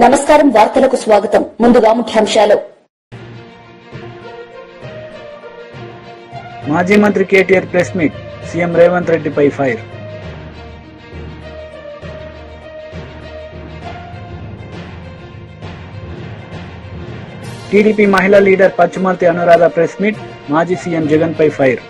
నమస్కారం వార్తలకు స్వాగతం ముందుగా ముఖ్యాంశాలు మాజీ మంత్రి KTR press meet CM Revanth రెడ్డిపై ఫైర్ టీడీపీ మహిళా లీడర్ పచ్చుమర్తి అనురాధ ప్రెస్ మీట్ మాజీ సీఎం జగన్ పై ఫైర్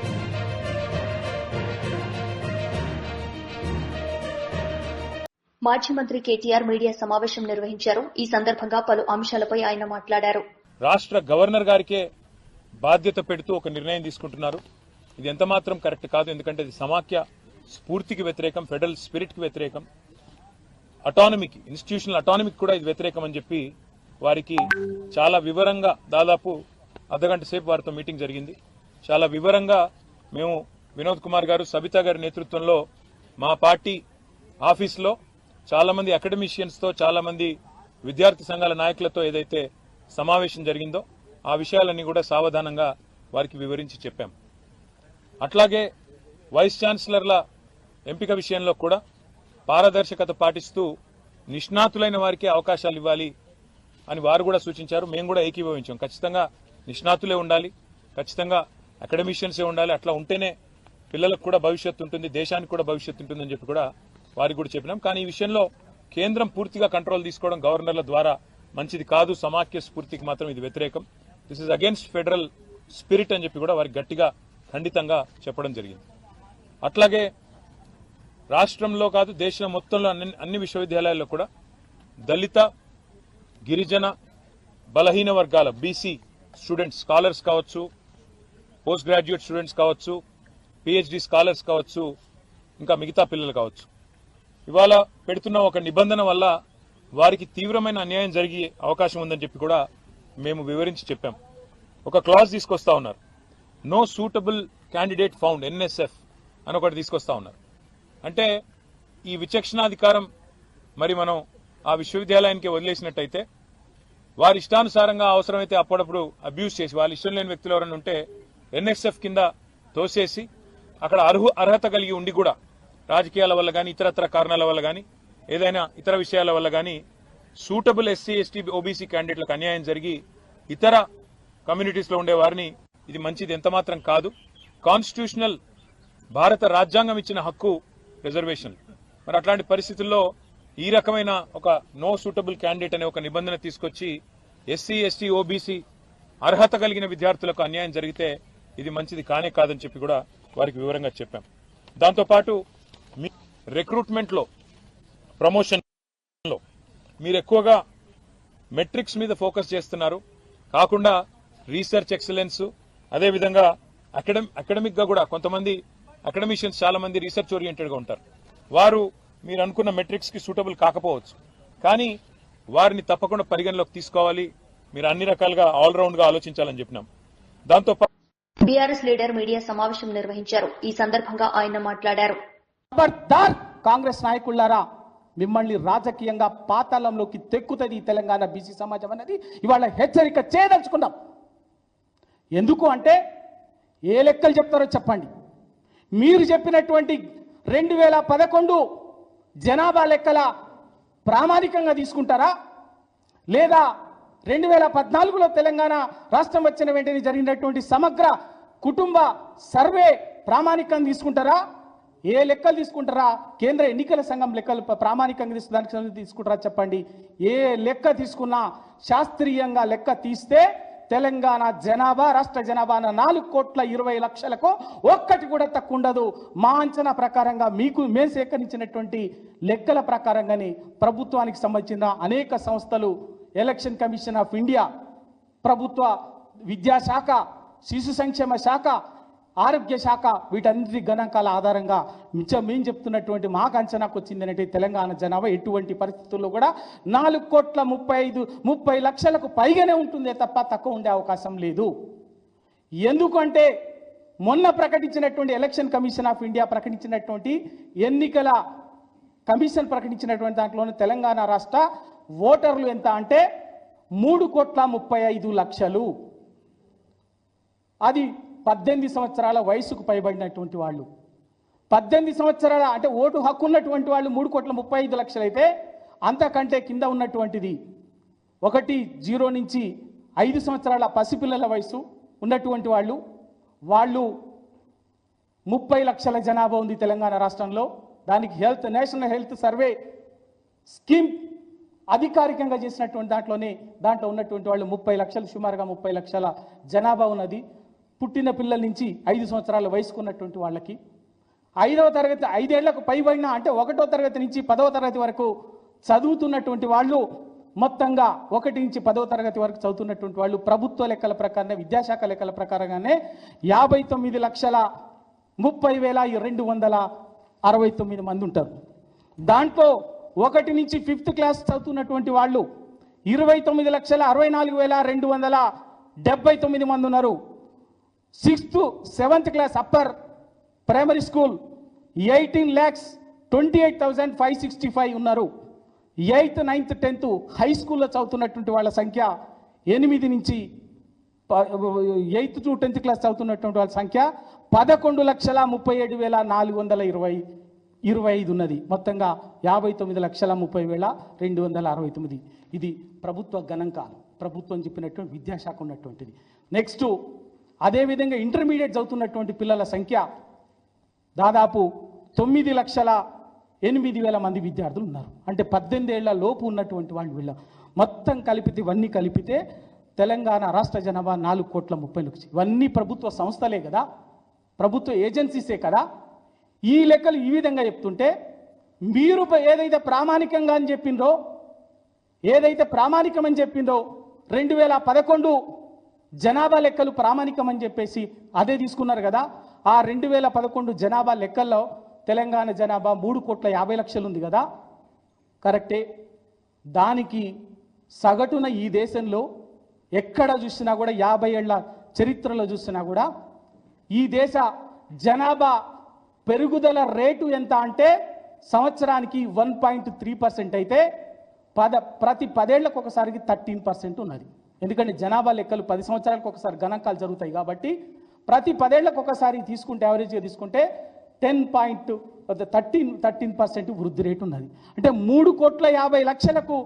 మాజీ మంత్రి కేటీఆర్ మీడియా సమావేశం నిర్వహించారు. ఈ సందర్భంగా పలు అంశాలపై ఆయన మాట్లాడారు. రాష్ట్ర గవర్నర్ గారికే బాధ్యత పెడుతూ ఒక నిర్ణయం తీసుకుంటున్నారు. ఇది ఎంతమాత్రం కరెక్ట్ కాదు. ఎందుకంటే ఇది సమాఖ్య స్ఫూర్తికి వ్యతిరేకం, ఫెడరల్ స్పిరిట్ కి వ్యతిరేకం, అటానమీకి, ఇన్స్టిట్యూషనల్ అటానమీకి కూడా ఇది వ్యతిరేకం అని చెప్పి వారికి చాలా వివరంగా దాదాపు అర్ధగంట సేపు వారితో మీటింగ్ జరిగింది. చాలా వివరంగా మేము వినోద్ కుమార్ గారు, సబితా గారి నేతృత్వంలో మా పార్టీ ఆఫీసులో చాలా మంది అకాడమిషియన్స్ తో, చాలా మంది విద్యార్థి సంఘాల నాయకులతో ఏదైతే సమావేశం జరిగిందో ఆ విషయాలన్నీ కూడా సావధానంగా వారికి వివరించి చెప్పాం. అట్లాగే వైస్ ఛాన్సలర్ల ఎంపిక విషయంలో కూడా పారదర్శకత పాటిస్తూ నిష్ణాతులైన వారికి అవకాశాలు ఇవ్వాలి అని వారు కూడా సూచించారు. మేము కూడా ఏకీభవించాం. ఖచ్చితంగా నిష్ణాతులే ఉండాలి, ఖచ్చితంగా అకాడమిషియన్సే ఉండాలి. అట్లా ఉంటేనే పిల్లలకు కూడా భవిష్యత్తు ఉంటుంది, దేశానికి కూడా భవిష్యత్తు ఉంటుందని చెప్పి కూడా వారికి కూడా చెప్పినాం. కానీ ఈ విషయంలో కేంద్రం పూర్తిగా కంట్రోల్ తీసుకోవడం గవర్నర్ల ద్వారా మంచిది కాదు. సమాఖ్య స్ఫూర్తికి మాత్రం ఇది వ్యతిరేకం. This is against federal spirit అని చెప్పి కూడా వారికి గట్టిగా ఖండితంగా చెప్పడం జరిగింది. అట్లాగే రాష్ట్రంలో కాదు దేశం మొత్తంలో అన్ని విశ్వవిద్యాలయాల్లో కూడా దళిత, గిరిజన, బలహీన వర్గాల బీసీ స్టూడెంట్స్, స్కాలర్స్ కావచ్చు, పోస్ట్ గ్రాడ్యుయేట్ స్టూడెంట్స్ కావచ్చు, పిహెచ్డి స్కాలర్స్ కావచ్చు, ఇంకా మిగతా పిల్లలు కావచ్చు, ఇవాళ పెడుతున్న ఒక నిబంధన వల్ల వారికి తీవ్రమైన అన్యాయం జరిగే అవకాశం ఉందని చెప్పి కూడా మేము వివరించి చెప్పాం. ఒక క్లాజ్ తీసుకొస్తా ఉన్నారు, no suitable candidate found, NSF అని ఒకటి తీసుకొస్తా ఉన్నారు. అంటే ఈ విచక్షణాధికారం మరి మనం ఆ విశ్వవిద్యాలయానికి వదిలేసినట్టయితే వారి ఇష్టానుసారంగా అవసరమైతే అప్పుడప్పుడు అబ్యూజ్ చేసి వాళ్ళ ఇష్టం లేని వ్యక్తులు ఎవరైనా ఉంటే ఎన్ఎస్ఎఫ్ కింద తోసేసి అక్కడ అర్హత కలిగి ఉండి కూడా రాజకీయాల వల్ల కానీ ఇతరత్ర కారణాల వల్ల కానీ ఏదైనా ఇతర విషయాల వల్ల కానీ సూటబుల్ ఎస్సీ, ఎస్టీ, ఓబీసీ క్యాండిడేట్లకు అన్యాయం జరిగి ఇతర కమ్యూనిటీస్ లో ఉండే వారిని ఇది మంచిది ఎంతమాత్రం కాదు. కాన్స్టిట్యూషనల్ భారత రాజ్యాంగం ఇచ్చిన హక్కు రిజర్వేషన్. మరి అట్లాంటి పరిస్థితుల్లో ఈ రకమైన ఒక నో సూటబుల్ క్యాండిడేట్ అనే ఒక నిబంధన తీసుకొచ్చి ఎస్సీ, ఎస్టీ, ఓబీసీ అర్హత కలిగిన విద్యార్థులకు అన్యాయం జరిగితే ఇది మంచిది కానే కాదని చెప్పి కూడా వారికి వివరంగా చెప్పాం. దాంతోపాటు రిక్రూట్మెంట్ లో, ప్రమోషన్ లో మీరు ఎక్కువగా మెట్రిక్స్ మీద ఫోకస్ చేస్తున్నారు కాకుండా రీసెర్చ్ ఎక్సలెన్స్, అదేవిధంగా అకాడమిక్ గా కూడా కొంతమంది అకాడమిషియన్స్ చాలా మంది రీసెర్చ్ ఓరియంటెడ్ గా ఉంటారు. వారు మీరు అనుకున్న మెట్రిక్స్ కి సూటబుల్ కాకపోవచ్చు, కానీ వారిని తప్పకుండా పరిగణలోకి తీసుకోవాలి. మీరు అన్ని రకాలుగా ఆల్రౌండ్ గా ఆలోచించాలని చెప్పినాం. దాంతో బీఆర్ఎస్ లీడర్ మీడియా సమావేశం నిర్వహించారు. ఈ సందర్భంగా ఆయన మాట్లాడారు. ఖబర్దార్ కాంగ్రెస్ నాయకులారా, మిమ్మల్ని రాజకీయంగా పాతాళంలోకి తెక్కుతుంది తెలంగాణ బీసీ సమాజం అనేది ఇవాళ హెచ్చరిక చేయదలుచుకున్నాం. ఎందుకు అంటే ఏ లెక్కలు చెప్తారో చెప్పండి. మీరు చెప్పినటువంటి 2011 జనాభా లెక్కల ప్రామాణికంగా తీసుకుంటారా, లేదా 2014లో తెలంగాణ రాష్ట్రం వచ్చిన వెంటనే జరిగినటువంటి సమగ్ర కుటుంబ సర్వే ప్రామాణికంగా తీసుకుంటారా, ఏ లెక్కలు తీసుకుంటారా, కేంద్ర ఎన్నికల సంఘం లెక్కలు ప్రామాణికంగా తీసుకుంటారా చెప్పండి. ఏ లెక్క తీసుకున్నా శాస్త్రీయంగా లెక్క తీస్తే తెలంగాణ జనాభా, రాష్ట్ర జనాభా 4,20,00,000కు ఒక్కటి కూడా తక్కువ ఉండదు. మా అంచనా ప్రకారంగా మేము సేకరించినటువంటి లెక్కల ప్రకారంగానే ప్రభుత్వానికి సంబంధించిన అనేక సంస్థలు, ఎలక్షన్ కమిషన్ ఆఫ్ ఇండియా, ప్రభుత్వ విద్యాశాఖ, శిశు సంక్షేమ శాఖ, ఆరోగ్య శాఖ, వీటన్నిటి గణాంకాల ఆధారంగా మేము చెప్తున్నటువంటి మాకు అంచనాకు వచ్చిందంటే తెలంగాణ జనాభా ఎటువంటి పరిస్థితుల్లో కూడా 4,30,00,000కు పైగానే ఉంటుందే తప్ప తక్కువ ఉండే అవకాశం లేదు. ఎందుకంటే మొన్న ప్రకటించినటువంటి ఎలక్షన్ కమిషన్ ఆఫ్ ఇండియా ప్రకటించినటువంటి ఎన్నికల కమిషన్ ప్రకటించినటువంటి దాంట్లోనే తెలంగాణ రాష్ట్ర ఓటర్లు ఎంత అంటే 3,35,00,000. అది 18 సంవత్సరాల వయసుకు పైబడినటువంటి వాళ్ళు. 18 సంవత్సరాల అంటే ఓటు హక్కు ఉన్నటువంటి వాళ్ళు 3,35,00,000 అయితే అంతకంటే కింద ఉన్నటువంటిది 0 నుంచి 5 సంవత్సరాల పసిపిల్లల వయసు ఉన్నటువంటి వాళ్ళు 30 లక్షల జనాభా ఉంది తెలంగాణ రాష్ట్రంలో. దానికి నేషనల్ హెల్త్ సర్వే స్కీమ్ అధికారికంగా చేసినటువంటి దాంట్లో ఉన్నటువంటి వాళ్ళు 30 లక్షలు, సుమారుగా 30 లక్షల జనాభా ఉన్నది. పుట్టిన పిల్లల నుంచి 5 సంవత్సరాల వయసుకున్నటువంటి వాళ్ళకి 5వ తరగతి 5 ఏళ్లకు పైబడిన అంటే 1వ తరగతి నుంచి 10వ తరగతి వరకు చదువుతున్నటువంటి వాళ్ళు మొత్తంగా 1 నుంచి 10వ తరగతి వరకు చదువుతున్నటువంటి వాళ్ళు ప్రభుత్వ లెక్కల ప్రకారం విద్యాశాఖ లెక్కల ప్రకారంగానే 59,30,269 మంది ఉంటారు. దాంట్లో 1 నుంచి 5th క్లాస్ చదువుతున్నటువంటి వాళ్ళు 29,64,279 మంది ఉన్నారు. 6th 7th class upper primary school 18,28,565 ఉన్నారు. 8th 9th 10th హై స్కూల్లో చదువుతున్నటువంటి వాళ్ళ సంఖ్య 8 నుంచి 8th to 10th క్లాస్ చదువుతున్నటువంటి వాళ్ళ సంఖ్య 11,37,425 ఉన్నది. మొత్తంగా 59,30,269. ఇది ప్రభుత్వ గణాంకాలు, ప్రభుత్వం చెప్పినటువంటి విద్యాశాఖ ఉన్నటువంటిది. నెక్స్ట్ అదేవిధంగా ఇంటర్మీడియట్ చదువుతున్నటువంటి పిల్లల సంఖ్య దాదాపు 9,08,000 మంది విద్యార్థులు ఉన్నారు. అంటే 18 ఏళ్ల లోపు ఉన్నటువంటి వాళ్ళు వీళ్ళ మొత్తం కలిపితే ఇవన్నీ కలిపితే తెలంగాణ రాష్ట్ర జనాభా 4,30,00,000. ఇవన్నీ ప్రభుత్వ సంస్థలే కదా, ప్రభుత్వ ఏజెన్సీసే కదా. ఈ లెక్కలు ఈ విధంగా చెప్తుంటే మీరు ఏదైతే ప్రామాణికంగా అని చెప్పిందో, ఏదైతే ప్రామాణికమని చెప్పిందో 2011 జనాభా లెక్కలు ప్రామాణికమని చెప్పేసి అదే తీసుకున్నారు కదా. ఆ 2011 జనాభా లెక్కల్లో తెలంగాణ జనాభా 3,50,00,000 ఉంది కదా, కరెక్టే. దానికి సగటున ఈ దేశంలో ఎక్కడ చూసినా కూడా 50 ఏళ్ల చరిత్రలో చూసినా కూడా ఈ దేశ జనాభా పెరుగుదల రేటు ఎంత అంటే సంవత్సరానికి 1.3% అయితే ప్రతి 10 ఏళ్లకు ఒకసారికి 13% ఉన్నది. ఎందుకంటే జనాభా లెక్కలు 10 సంవత్సరాలకు ఒకసారి గణాంకాలు జరుగుతాయి కాబట్టి ప్రతి 10 ఏళ్లకు ఒకసారి తీసుకుంటే యావరేజ్గా తీసుకుంటే 13% వృద్ధి రేటు ఉన్నది. అంటే 3,50,00,000కు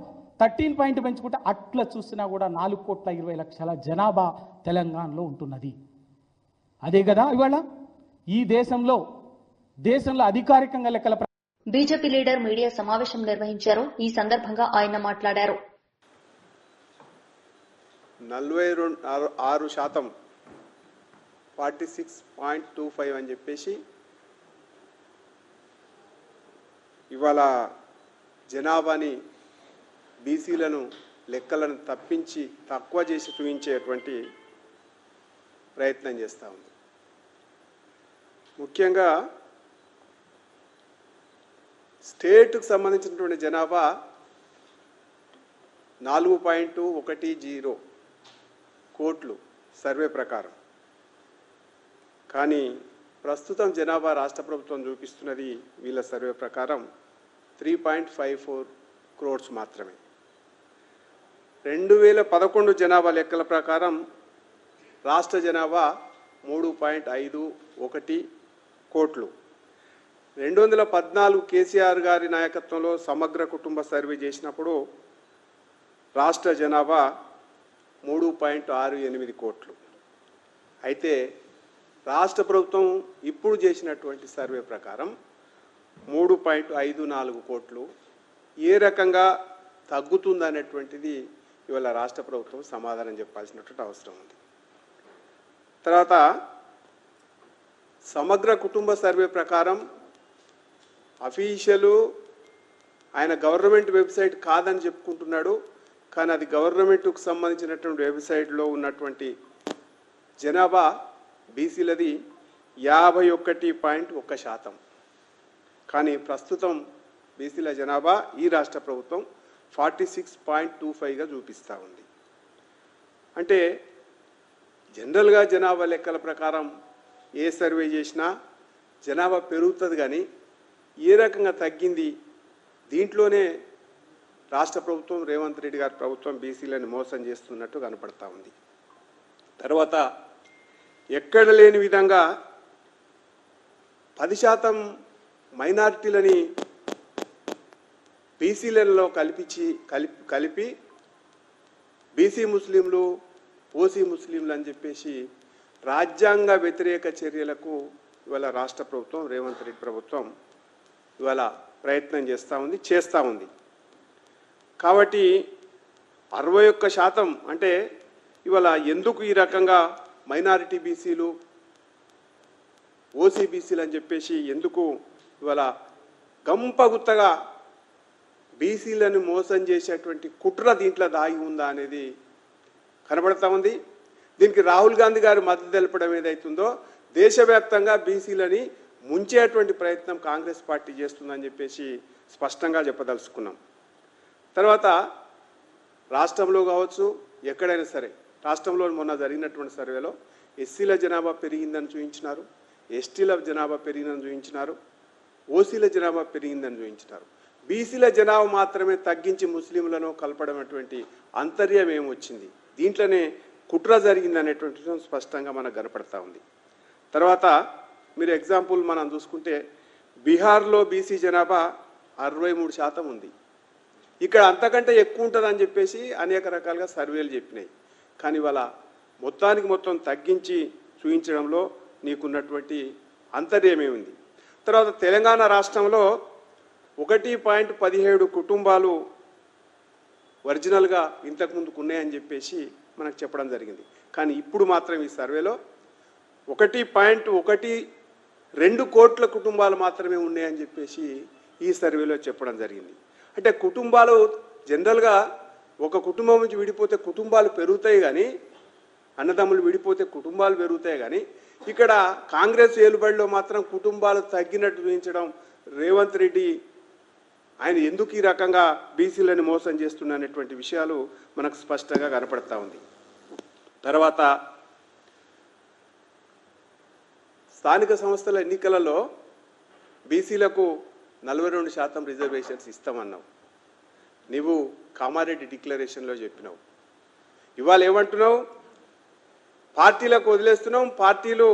13 పాయింట్ పెంచుకుంటే అట్లా చూసినా కూడా 4,20,00,000 జనాభా తెలంగాణలో ఉంటున్నది. అదే కదా ఇవాళ ఈ దేశంలో అధికారికంగా లెక్కల బీజేపీ లీడర్ మీడియా సమావేశం నిర్వహించారు. ఈ సందర్భంగా ఆయన మాట్లాడారు. 46% 46.25 అని చెప్పేసి ఇవాళ జనాభాని బీసీలను లెక్కలను తప్పించి తక్కువ చేసి చూపించేటువంటి ప్రయత్నం చేస్తూ ఉంది. ముఖ్యంగా స్టేట్కు సంబంధించినటువంటి జనాభా 4.10 కోట్లు సర్వే ప్రకారం. కానీ ప్రస్తుతం జనాభా రాష్ట్ర ప్రభుత్వం చూపిస్తున్నది వీళ్ళ సర్వే ప్రకారం 3.54 crores మాత్రమే. 2011 జనాభా లెక్కల ప్రకారం రాష్ట్ర జనాభా 3.51 కోట్లు. 2014 కేసీఆర్ గారి నాయకత్వంలో సమగ్ర కుటుంబ సర్వే చేసినప్పుడు రాష్ట్ర జనాభా 3.68 కోట్లు. అయితే రాష్ట్ర ప్రభుత్వం ఇప్పుడు చేసినటువంటి సర్వే ప్రకారం 3.54 కోట్లు. ఏ రకంగా తగ్గుతుందనేటువంటిది ఇవాళ రాష్ట్ర ప్రభుత్వం సమాధానం చెప్పాల్సినటువంటి అవసరం ఉంది. తర్వాత సమగ్ర కుటుంబ సర్వే ప్రకారం అఫీషియలు ఆయన గవర్నమెంట్ వెబ్సైట్ కాదని చెప్పుకుంటున్నాడు. కానీ అది గవర్నమెంట్కు సంబంధించినటువంటి వెబ్సైట్లో ఉన్నటువంటి జనాభా బీసీలది 51.1%. కానీ ప్రస్తుతం బీసీల జనాభా ఈ రాష్ట్ర ప్రభుత్వం 46.25గా చూపిస్తూ ఉంది. అంటే జనరల్గా జనాభా లెక్కల ప్రకారం ఏ సర్వే చేసినా జనాభా పెరుగుతుంది, కానీ ఏ రకంగా తగ్గింది దీంట్లోనే రాష్ట్ర ప్రభుత్వం రేవంత్ రెడ్డి గారి ప్రభుత్వం బీసీలను మోసం చేస్తున్నట్టు కనపడతా ఉంది. తర్వాత ఎక్కడ లేని విధంగా 10% మైనారిటీలని బీసీలలో కలిపి బీసీ ముస్లింలు, ఓసీ ముస్లింలు అని చెప్పేసి రాజ్యాంగ వ్యతిరేక చర్యలకు ఇవాళ రాష్ట్ర ప్రభుత్వం, రేవంత్ రెడ్డి ప్రభుత్వం ఇవాళ ప్రయత్నం చేస్తూ ఉంది. కాబట్టి 61% అంటే ఇవాళ ఎందుకు ఈ రకంగా మైనారిటీ బీసీలు, ఓసీ బీసీలు అని చెప్పేసి ఎందుకు ఇవాళ గంపగుత్తగా బీసీలను మోసం చేసేటువంటి కుట్ర దీంట్లో దాగి ఉందా అనేది కనబడతా ఉంది. దీనికి రాహుల్ గాంధీ గారు మద్దతు తెలపడం ఏదైతుందో దేశవ్యాప్తంగా బీసీలని ముంచేటువంటి ప్రయత్నం కాంగ్రెస్ పార్టీ చేస్తుందని చెప్పేసి స్పష్టంగా చెప్పదలుచుకున్నాం. తర్వాత రాష్ట్రంలో కావచ్చు, ఎక్కడైనా సరే రాష్ట్రంలో మొన్న జరిగినటువంటి సర్వేలో ఎస్సీల జనాభా పెరిగిందని చూపించినారు, ఎస్టీల జనాభా పెరిగిందని చూపించినారు, ఓసీల జనాభా పెరిగిందని చూపించినారు. బీసీల జనాభా మాత్రమే తగ్గించి ముస్లింలను కలపడం అటువంటి అంతర్యం ఏమొచ్చింది, దీంట్లోనే కుట్ర జరిగింది అనేటువంటి విషయం స్పష్టంగా మనకు కనపడతా ఉంది. తర్వాత మీరు ఎగ్జాంపుల్ మనం చూసుకుంటే బీహార్లో బీసీ జనాభా 63% ఉంది. ఇక్కడ అంతకంటే ఎక్కువ ఉంటుందని చెప్పేసి అనేక రకాలుగా సర్వేలు చెప్పినాయి. కానీ ఇవాళ మొత్తానికి మొత్తం తగ్గించి చూపించడంలో నీకున్నటువంటి అంతర్యమే ఉంది. తర్వాత తెలంగాణ రాష్ట్రంలో 1.17 కుటుంబాలు ఒరిజినల్గా ఇంతకుముందుకు ఉన్నాయని చెప్పేసి మనకు చెప్పడం జరిగింది. కానీ ఇప్పుడు మాత్రం ఈ సర్వేలో 1.12 కోట్ల కుటుంబాలు మాత్రమే ఉన్నాయని చెప్పేసి ఈ సర్వేలో చెప్పడం జరిగింది. అంటే కుటుంబాలు జనరల్గా ఒక కుటుంబం నుంచి విడిపోతే కుటుంబాలు పెరుగుతాయి కానీ, అన్నదమ్ములు విడిపోతే కుటుంబాలు పెరుగుతాయి కానీ, ఇక్కడ కాంగ్రెస్ ఏలుబడిలో మాత్రం కుటుంబాలు తగ్గినట్టు చూపించడం రేవంత్ రెడ్డి ఆయన ఎందుకు ఈ రకంగా బీసీలను మోసం చేస్తున్నటువంటి విషయాలు మనకు స్పష్టంగా కనపడతా ఉంది. తర్వాత స్థానిక సంస్థల ఎన్నికలలో బీసీలకు 42% రిజర్వేషన్స్ ఇస్తామన్నావు. నీవు కామారెడ్డి డిక్లరేషన్లో చెప్పినావు. ఇవాళ ఏమంటున్నావు? పార్టీలకు వదిలేస్తున్నాం, పార్టీలు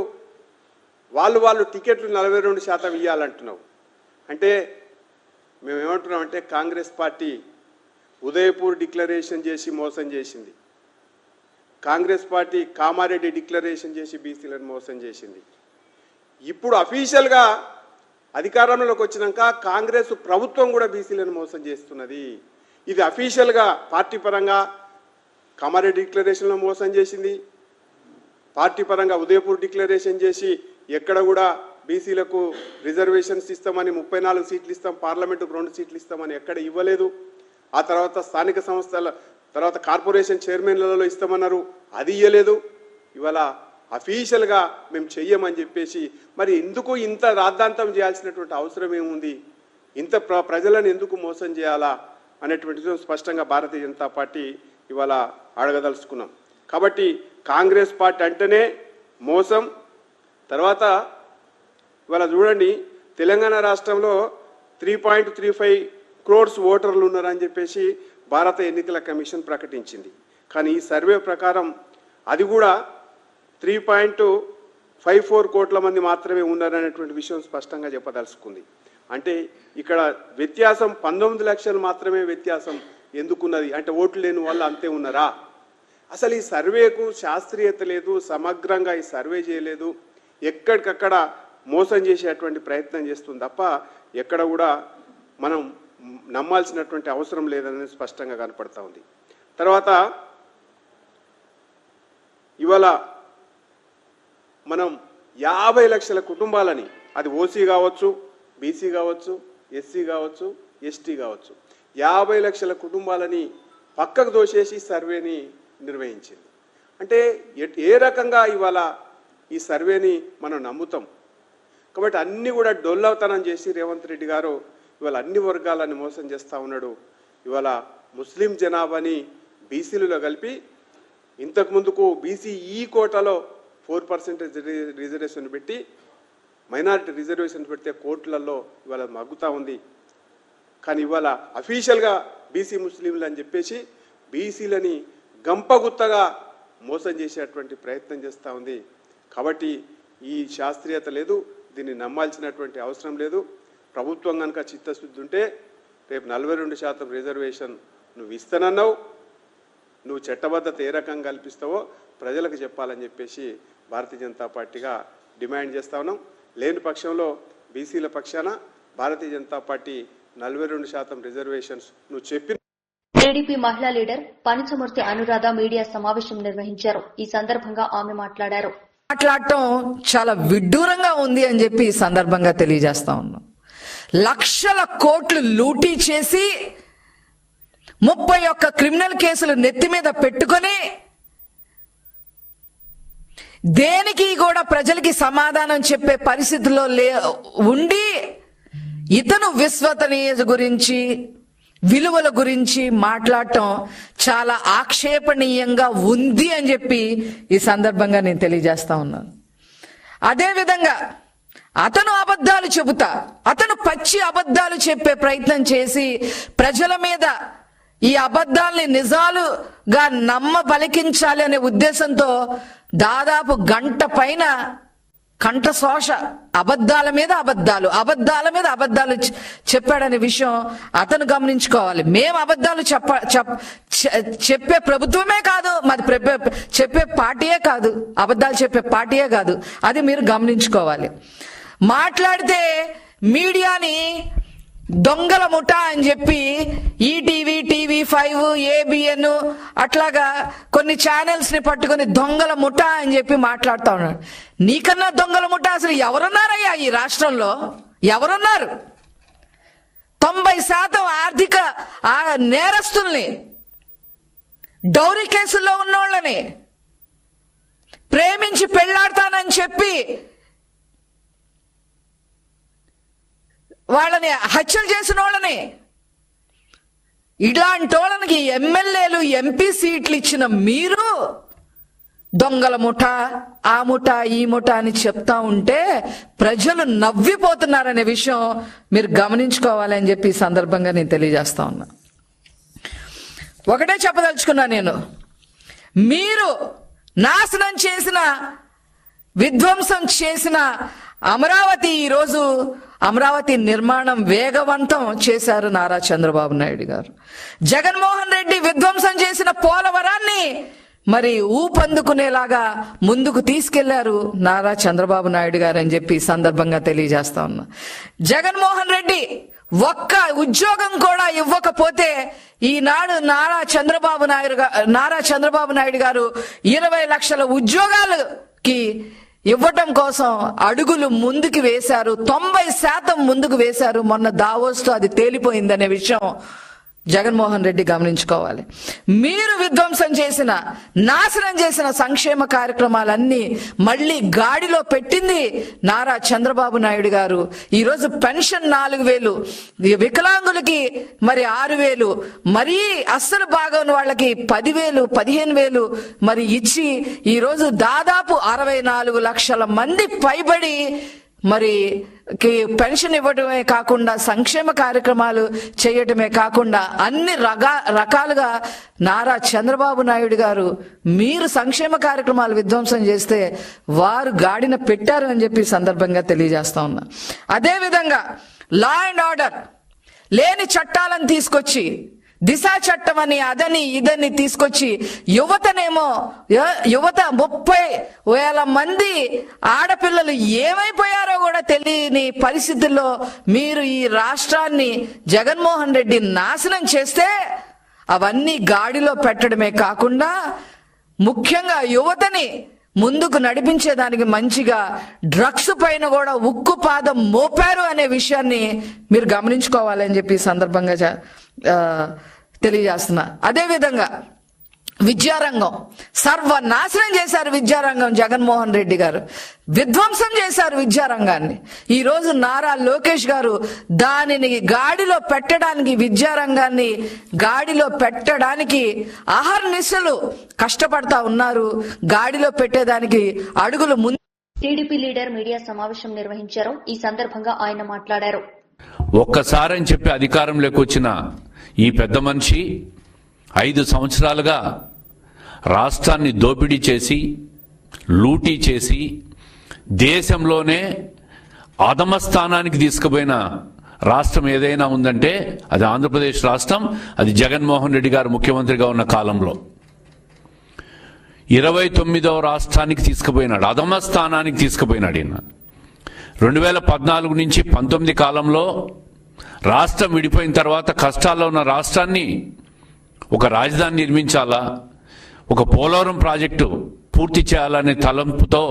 వాళ్ళు టికెట్లు 42% ఇవ్వాలంటున్నావు. అంటే మేమేమంటున్నాం అంటే కాంగ్రెస్ పార్టీ ఉదయపూర్ డిక్లరేషన్ చేసి మోసం చేసింది, కాంగ్రెస్ పార్టీ కామారెడ్డి డిక్లరేషన్ చేసి బీసీలను మోసం చేసింది. ఇప్పుడు అఫీషియల్గా అధికారంలోకి వచ్చినాక కాంగ్రెస్ ప్రభుత్వం కూడా బీసీలను మోసం చేస్తున్నది. ఇది అఫీషియల్గా పార్టీ పరంగా కామారెడ్డి డిక్లరేషన్లో మోసం చేసింది, పార్టీ పరంగా ఉదయపూర్ డిక్లరేషన్ చేసి ఎక్కడ కూడా బీసీలకు రిజర్వేషన్స్ ఇస్తామని 34 సీట్లు ఇస్తాం, పార్లమెంటుకు 2 సీట్లు ఇస్తామని ఎక్కడ ఇవ్వలేదు. ఆ తర్వాత స్థానిక సంస్థల తర్వాత కార్పొరేషన్ చైర్మన్లలో ఇస్తామన్నారు, అది ఇవ్వలేదు. ఇవాళ అఫీషియల్గా మేము చెయ్యమని చెప్పేసి మరి ఎందుకు ఇంత రాద్ధాంతం చేయాల్సినటువంటి అవసరం ఏముంది, ఇంత ప్రజలను ఎందుకు మోసం చేయాలా అనేటువంటిది స్పష్టంగా భారతీయ జనతా పార్టీ ఇవాళ అడగదలుచుకున్నాం. కాబట్టి కాంగ్రెస్ పార్టీ అంటేనే మోసం. తర్వాత ఇవాళ చూడండి, తెలంగాణ రాష్ట్రంలో 3.35 crores ఓటర్లు ఉన్నారని చెప్పేసి భారత ఎన్నికల కమిషన్ ప్రకటించింది. కానీ ఈ సర్వే ప్రకారం అది కూడా 3.54 కోట్ల మంది మాత్రమే ఉన్నారనేటువంటి విషయం స్పష్టంగా చెప్పదలుచుకుంది. అంటే ఇక్కడ వ్యత్యాసం 19 లక్షలు మాత్రమే వ్యత్యాసం ఎందుకున్నది అంటే ఓట్లు లేని వాళ్ళు అంతే ఉన్నారా? అసలు ఈ సర్వేకు శాస్త్రీయత లేదు, సమగ్రంగా ఈ సర్వే చేయలేదు, ఎక్కడికక్కడ మోసం చేసేటువంటి ప్రయత్నం చేస్తుంది తప్ప ఎక్కడ కూడా మనం నమ్మాల్సినటువంటి అవసరం లేదని స్పష్టంగా కనపడతా ఉంది. తర్వాత ఇవాళ మనం 50 లక్షల కుటుంబాలని, అది ఓసీ కావచ్చు, బీసీ కావచ్చు, ఎస్సీ కావచ్చు, ఎస్టీ కావచ్చు, 50 లక్షల కుటుంబాలని పక్కకు దోసేసి సర్వేని నిర్వహించింది. అంటే ఏ రకంగా ఇవాళ ఈ సర్వేని మనం నమ్ముతాం? కాబట్టి అన్నీ కూడా డొల్లవతనం చేసి రేవంత్ రెడ్డి గారు ఇవాళ అన్ని వర్గాలని మోసం చేస్తూ ఉన్నాడు. ఇవాళ ముస్లిం జనాభాని బీసీలలో కలిపి ఇంతకుముందుకు బీసీ ఈ కోటాలో 4% రిజర్వేషన్ పెట్టి మైనారిటీ రిజర్వేషన్ పెడితే కోట్లలో ఇవాళ మగ్గుతూ ఉంది. కానీ ఇవాళ అఫీషియల్గా బీసీ ముస్లింలు అని చెప్పేసి బీసీలని గంపగుత్తగా మోసం చేసేటువంటి ప్రయత్నం చేస్తూ ఉంది. కాబట్టి ఈ శాస్త్రీయత లేదు, దీన్ని నమ్మాల్సినటువంటి అవసరం లేదు. ప్రభుత్వం కనుక చిత్తశుద్ధి ఉంటే రేపు 42% రిజర్వేషన్ నువ్వు ఇస్తానన్నావు, నువ్వు చట్టబద్ధత ఏ రకంగా కల్పిస్తావో ప్రజలకు చెప్పాలని చెప్పేసి భారతీయ జనతా పార్టీగా డిమాండ్ చేస్తా ఉన్నాం. లేని పక్షంలో బీసీల పక్షాన భారతీయ జనతా పార్టీ 42% రిజర్వేషన్స్ నువ్వు చెప్పిన. టీడీపీ మహిళా లీడర్ పనిచమూర్తి అనురాధ మీడియా సమావేశం నిర్వహించారు. ఈ సందర్భంగా ఆమె మాట్లాడారు. మాట్లాడటం చాలా విడ్డూరంగా ఉంది అని చెప్పి ఈ సందర్భంగా తెలియజేస్తా ఉన్నాం. లక్షల కోట్లు లూటీ చేసి 31 క్రిమినల్ కేసులు నెత్తి మీద పెట్టుకొని దేనికి కూడా ప్రజలకి సమాధానం చెప్పే పరిస్థితిలో ఉండి ఇతను విశ్వసనీయత గురించి విలువల గురించి మాట్లాడటం చాలా ఆక్షేపణీయంగా ఉంది అని చెప్పి ఈ సందర్భంగా నేను తెలియజేస్తా ఉన్నాను. అదేవిధంగా అతను అబద్ధాలు చెబుతా, అతను పచ్చి అబద్ధాలు చెప్పే ప్రయత్నం చేసి ప్రజల మీద ఈ అబద్ధాల్ని నిజాలుగా బలికించాలి అనే ఉద్దేశంతో దాదాపు గంట పైన కంఠశోష అబద్ధాల మీద అబద్ధాలు చెప్పాడనే విషయం అతను గమనించుకోవాలి. మేము అబద్ధాలు చెప్పే ప్రభుత్వమే కాదు, మాది చెప్పే పార్టీయే కాదు, అబద్ధాలు చెప్పే పార్టీయే కాదు. అది మీరు గమనించుకోవాలి. మాట్లాడితే మీడియాని దొంగల ముఠా అని చెప్పి ఈటీవీ, TV5, ABN అట్లాగా కొన్ని ఛానల్స్ ని పట్టుకుని దొంగల ముఠా అని చెప్పి మాట్లాడుతా ఉన్నాడు. నీకన్నా దొంగల ముఠా అసలు ఎవరున్నారయ్యా ఈ రాష్ట్రంలో? ఎవరున్నారు? 90% ఆర్థిక నేరస్తుల్ని, డౌరీ కేసుల్లో ఉన్నోళ్ళని, ప్రేమించి పెళ్లాడతానని చెప్పి వాళ్ళని హత్యలు చేసిన వాళ్ళని, ఇలాంటి వాళ్ళకి ఎమ్మెల్యేలు, MP సీట్లు ఇచ్చిన మీరు దొంగల ముఠా, ఆ ముఠా, ఈ ముఠా అని చెప్తా ఉంటే ప్రజలు నవ్విపోతున్నారనే విషయం మీరు గమనించుకోవాలని చెప్పి ఈ సందర్భంగా నేను తెలియజేస్తా ఉన్నా. ఒకటే చెప్పదలుచుకున్నా నేను, మీరు నాశనం చేసిన, విధ్వంసం చేసిన అమరావతి, ఈరోజు అమరావతి నిర్మాణం వేగవంతం చేశారు నారా చంద్రబాబు నాయుడు గారు. జగన్మోహన్ రెడ్డి విధ్వంసం చేసిన పోలవరాన్ని మరి ఊపందుకునేలాగా ముందుకు తీసుకెళ్లారు నారా చంద్రబాబు నాయుడు గారు అని చెప్పి సందర్భంగా తెలియజేస్తా ఉన్నా. జగన్మోహన్ రెడ్డి ఒక్క ఉద్యోగం కూడా ఇవ్వకపోతే ఈనాడు నారా చంద్రబాబు నాయుడు గారు 20 లక్షల ఉద్యోగాలకి ఇవ్వటం కోసం అడుగులు ముందుకు వేశారు. 90% ముందుకు వేశారు. మొన్న దావోస్తో అది తేలిపోయిందనే విషయం జగన్మోహన్ రెడ్డి గమనించుకోవాలి. మీరు విధ్వంసం చేసిన, నాశనం చేసిన సంక్షేమ కార్యక్రమాలన్నీ మళ్ళీ గాడిలో పెట్టింది నారా చంద్రబాబు నాయుడు గారు. ఈరోజు పెన్షన్ 4,000, వికలాంగులకి మరి 6,000, మరీ అస్సలు బాగోని వాళ్ళకి 10,000, 15,000 మరి ఇచ్చి ఈరోజు దాదాపు 64 లక్షల మంది పైబడి మరి పెన్షన్ ఇవ్వడమే కాకుండా సంక్షేమ కార్యక్రమాలు చేయటమే కాకుండా అన్ని రకాలుగా నారా చంద్రబాబు నాయుడు గారు మీరు సంక్షేమ కార్యక్రమాలు విధ్వంసం చేస్తే వారు గాడిన పెట్టారు అని చెప్పి సందర్భంగా తెలియజేస్తా ఉన్నా. అదేవిధంగా లా అండ్ ఆర్డర్ లేని చట్టాలను తీసుకొచ్చి, దిశా చట్టం అని అదని ఇదని తీసుకొచ్చి యువత 30,000 మంది ఆడపిల్లలు ఏమైపోయారో కూడా తెలియని పరిస్థితుల్లో మీరు ఈ రాష్ట్రాన్ని జగన్మోహన్ రెడ్డి నాశనం చేస్తే అవన్నీ గాడిలో పెట్టడమే కాకుండా ముఖ్యంగా యువతని ముందుకు నడిపించేదానికి మంచిగా డ్రగ్స్ పైన కూడా ఉక్కు పాదం మోపారు అనే విషయాన్ని మీరు గమనించుకోవాలని చెప్పి సందర్భంగా తెలియజేస్తున్నా. అదేవిధంగా విద్యారంగం సర్వనాశనం చేశారు. విద్యారంగం జగన్మోహన్ రెడ్డి గారు విధ్వంసం చేశారు విద్యారంగాన్ని. ఈరోజు నారా లోకేష్ గారు దానిని గాడిలో పెట్టడానికి, విద్యారంగాన్ని గాడిలో పెట్టడానికి అహర్నిశలు కష్టపడతా ఉన్నారు. గాడిలో పెట్టేదానికి అడుగులు ముందు. టీడీపీ లీడర్ మీడియా సమావేశం నిర్వహించారు. ఈ సందర్భంగా ఆయన మాట్లాడారు. ఒక్కసారని చెప్పి అధికారంలోకి వచ్చిన ఈ పెద్ద మనిషి 5 సంవత్సరాలుగా రాష్ట్రాన్ని దోపిడీ చేసి, లూటీ చేసి, దేశంలోనే అధమ స్థానానికి తీసుకుపోయిన రాష్ట్రం ఏదైనా ఉందంటే అది ఆంధ్రప్రదేశ్ రాష్ట్రం. అది జగన్మోహన్ రెడ్డి గారు ముఖ్యమంత్రిగా ఉన్న కాలంలో. 29వ రాష్ట్రానికి తీసుకుపోయినాడు, అధమ స్థానానికి తీసుకుపోయినాడు ఈయన. 2014 నుంచి 19 కాలంలో రాష్ట్రం విడిపోయిన తర్వాత కష్టాల్లో ఉన్న రాష్ట్రాన్ని ఒక రాజధాని నిర్మించాలా, ఒక పోలవరం ప్రాజెక్టు పూర్తి చేయాలనే తలంపుతో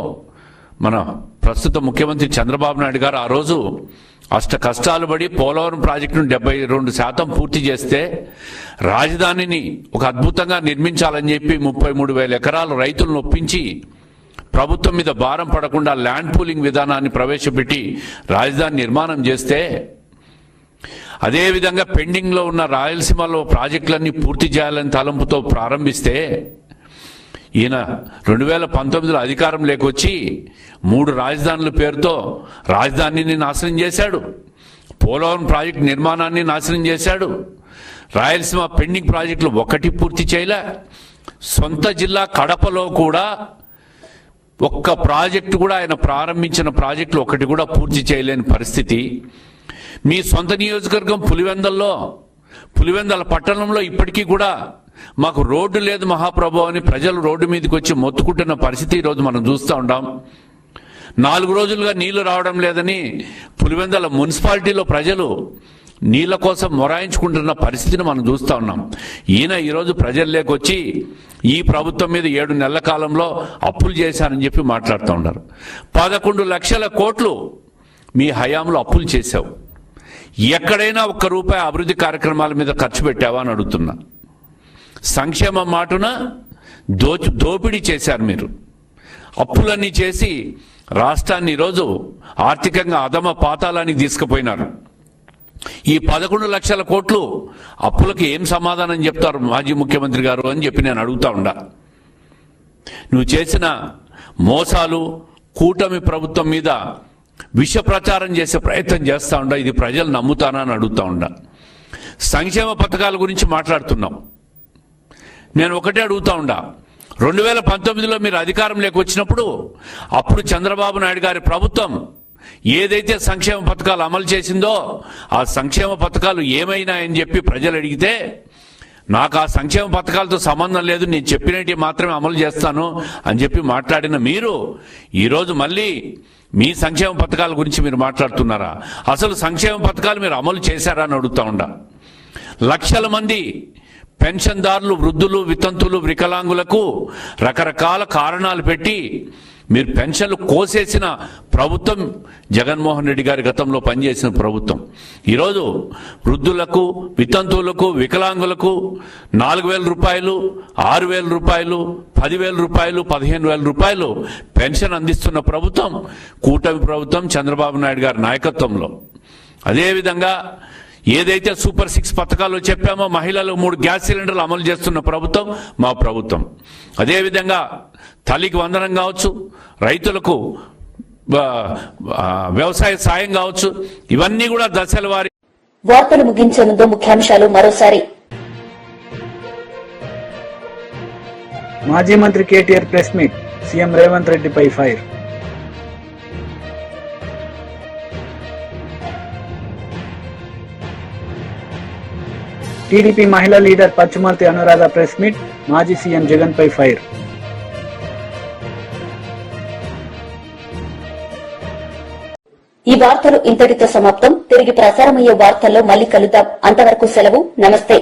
మన ప్రస్తుత ముఖ్యమంత్రి చంద్రబాబు నాయుడు గారు ఆ రోజు అష్ట కష్టాలు పడి పోలవరం ప్రాజెక్టును 72% పూర్తి చేస్తే రాజధానిని ఒక అద్భుతంగా నిర్మించాలని చెప్పి 33,000 ఎకరాలు రైతులను ఒప్పించి ప్రభుత్వం మీద భారం పడకుండా ల్యాండ్ పూలింగ్ విధానాన్ని ప్రవేశపెట్టి రాజధాని నిర్మాణం చేస్తే, అదేవిధంగా పెండింగ్లో ఉన్న రాయలసీమలో ప్రాజెక్టులన్నీ పూర్తి చేయాలని తలంపుతో ప్రారంభిస్తే ఈయన 2019లో అధికారం లేకొచ్చి 3 రాజధానుల పేరుతో రాజధానిని నాశనం చేశాడు, పోలవరం ప్రాజెక్టు నిర్మాణాన్ని నాశనం చేశాడు, రాయలసీమ పెండింగ్ ప్రాజెక్టులు ఒకటి పూర్తి చేయలే, సొంత జిల్లా కడపలో కూడా ఒక్క ప్రాజెక్టు కూడా ఆయన ప్రారంభించిన ప్రాజెక్టులు ఒకటి కూడా పూర్తి చేయలేని పరిస్థితి. మీ సొంత నియోజకవర్గం పులివెందల పట్టణంలో ఇప్పటికీ కూడా మాకు రోడ్డు లేదు మహాప్రభు అని ప్రజలు రోడ్డు మీదకి వచ్చి మొత్తుకుంటున్న పరిస్థితి ఈరోజు మనం చూస్తూ ఉంటాం. 4 రోజులుగా నీళ్లు రావడం లేదని పులివెందల మున్సిపాలిటీలో ప్రజలు నీళ్ల కోసం మొరాయించుకుంటున్న పరిస్థితిని మనం చూస్తూ ఉన్నాం. ఈయన ఈరోజు ప్రజల్లోకి వచ్చి ఈ ప్రభుత్వం మీద 7 నెలల కాలంలో అప్పులు చేశారని చెప్పి మాట్లాడుతూ ఉన్నారు. 11 లక్షల కోట్లు మీ హయాంలో అప్పులు చేశావు. ఎక్కడైనా ₹1 అభివృద్ధి కార్యక్రమాల మీద ఖర్చు పెట్టావా అని అడుగుతున్నా. సంక్షేమ మాటున దోపిడీ చేశారు మీరు. అప్పులన్నీ చేసి రాష్ట్రాన్ని ఈరోజు ఆర్థికంగా అధమ పాతాళానికి తీసుకుపోయినారు. ఈ 11 లక్షల కోట్లు అప్పులకి ఏం సమాధానం చెప్తారు మాజీ ముఖ్యమంత్రి గారు అని చెప్పి నేను అడుగుతా ఉండా. నువ్వు చేసిన మోసాలు, కూటమి ప్రభుత్వం మీద విష ప్రచారం చేసే ప్రయత్నం చేస్తూ ఉండా. ఇది ప్రజలు నమ్ముతానా అని అడుగుతా ఉండా. సంక్షేమ పథకాల గురించి మాట్లాడుతున్నాం. నేను ఒకటే అడుగుతా ఉండా, 2019లో మీరు అధికారంలోకి వచ్చినప్పుడు అప్పుడు చంద్రబాబు నాయుడు గారి ప్రభుత్వం ఏదైతే సంక్షేమ పథకాలు అమలు చేసిందో ఆ సంక్షేమ పథకాలు ఏమైనాయని చెప్పి ప్రజలు అడిగితే, నాకు ఆ సంక్షేమ పథకాలతో సంబంధం లేదు, నేను చెప్పినట్టు మాత్రమే అమలు చేస్తాను అని చెప్పి మాట్లాడిన మీరు ఈరోజు మళ్ళీ మీ సంక్షేమ పథకాల గురించి మీరు మాట్లాడుతున్నారా? అసలు సంక్షేమ పథకాలు మీరు అమలు చేశారా అని అడుగుతా ఉండా. లక్షల మంది పెన్షన్దారులు, వృద్ధులు, వితంతులు, వికలాంగులకు రకరకాల కారణాలు పెట్టి మీరు పెన్షన్లు కోసేసిన ప్రభుత్వం జగన్మోహన్ రెడ్డి గారి గతంలో పనిచేసిన ప్రభుత్వం. ఈరోజు వృద్ధులకు, వితంతువులకు, వికలాంగులకు 4,000 రూపాయలు, 6,000 రూపాయలు, 10,000 రూపాయలు, 15,000 రూపాయలు పెన్షన్ అందిస్తున్న ప్రభుత్వం కూటమి ప్రభుత్వం చంద్రబాబు నాయుడు గారి నాయకత్వంలో. అదేవిధంగా ఏదైతే సూపర్ 6 పథకాలు చెప్పామో మహిళలు 3 గ్యాస్ సిలిండర్లు అమలు చేస్తున్న ప్రభుత్వం మా ప్రభుత్వం. అదేవిధంగా తల్లికి వందనం కావచ్చు, రైతులకు వ్యవసాయ సాయం కావచ్చు, ఇవన్నీ కూడా దశల వారి. వార్తలు ముగించే ముందు ముఖ్యాంశాలు మరోసారి. మాజీ మంత్రి KTR press meet, CM Revanth రెడ్డిపై ఫైర్. టీడీపీ మహిళా లీడర్ పచ్చుమర్తి అనురాధ ప్రెస్ మీట్, మాజీ సీఎం జగన్ పై ఫైర్. ఈ వార్తలు ఇంతటితో సమాప్తం. తిరిగి ప్రసారమయ్యే వార్తల్లో మళ్ళీ కలుద్దాం. అంతవరకు సెలవు. నమస్తే.